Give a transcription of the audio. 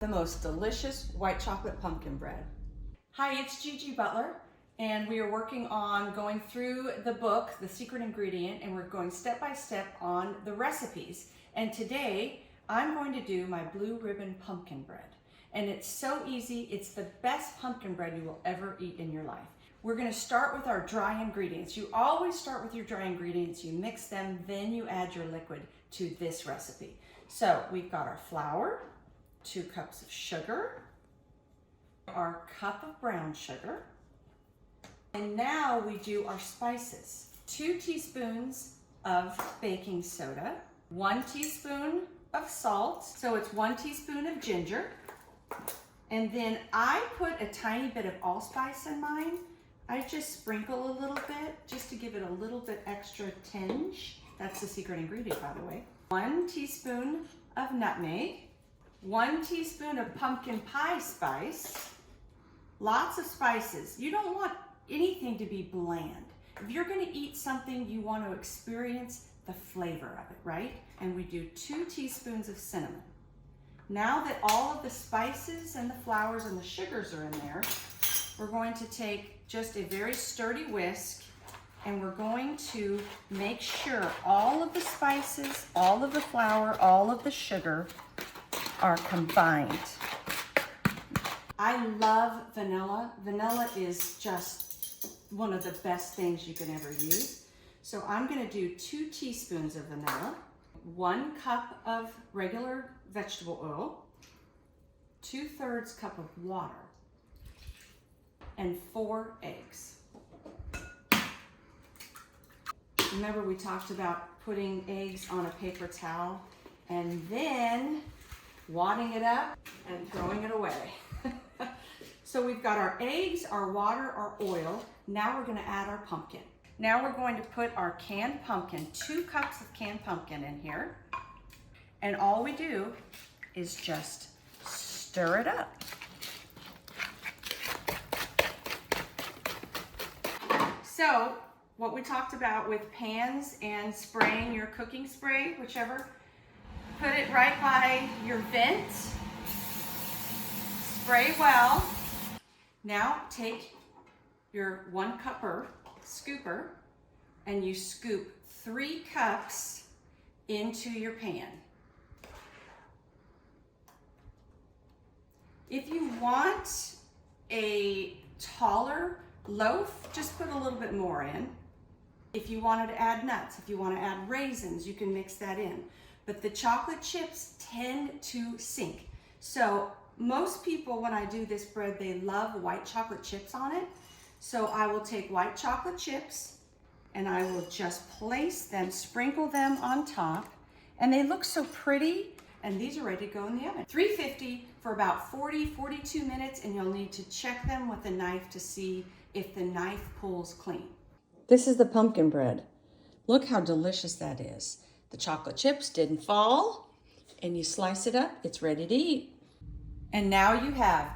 The most delicious white chocolate pumpkin bread. Hi, it's Gigi Butler, and we are working on going through the book, The Secret Ingredient, and we're going step by step on the recipes. And today, I'm going to do my blue ribbon pumpkin bread. And it's so easy, it's the best pumpkin bread you will ever eat in your life. We're gonna start with our dry ingredients. You always start with your dry ingredients, you mix them, then you add your liquid to this recipe. So we've got our flour, 2 cups of sugar, our cup of brown sugar, and now we do our spices. 2 teaspoons of baking soda, 1 teaspoon of salt, so it's 1 teaspoon of ginger, and then I put a tiny bit of allspice in mine. I just sprinkle a little bit just to give it a little bit extra tinge. That's the secret ingredient, by the way. 1 teaspoon of nutmeg, 1 teaspoon of pumpkin pie spice, lots of spices. You don't want anything to be bland. If you're gonna eat something, you want to experience the flavor of it, right? And we do 2 teaspoons of cinnamon. Now that all of the spices and the flours and the sugars are in there, we're going to take just a very sturdy whisk and we're going to make sure all of the spices, all of the flour, all of the sugar are combined. I love vanilla. Vanilla is just one of the best things you can ever use. So I'm gonna do 2 teaspoons of vanilla, 1 cup of regular vegetable oil, 2/3 cup of water, and 4 eggs. Remember we talked about putting eggs on a paper towel and then wadding it up and throwing it away. So we've got our eggs, our water, our oil. Now we're gonna add our pumpkin. Now we're going to put our canned pumpkin, 2 cups of canned pumpkin in here. And all we do is just stir it up. So what we talked about with pans and spraying your cooking spray, whichever, put it right by your vent, spray well. Now take your 1-cupper scooper and you scoop 3 cups into your pan. If you want a taller loaf, just put a little bit more in. If you wanted to add nuts, if you want to add raisins, you can mix that in. But the chocolate chips tend to sink. So most people, when I do this bread, they love white chocolate chips on it. So I will take white chocolate chips and I will just place them, sprinkle them on top, and they look so pretty, and these are ready to go in the oven. 350 for about 42 minutes, and you'll need to check them with a knife to see if the knife pulls clean. This is the pumpkin bread. Look how delicious that is. The chocolate chips didn't fall, and you slice it up, it's ready to eat. And now you have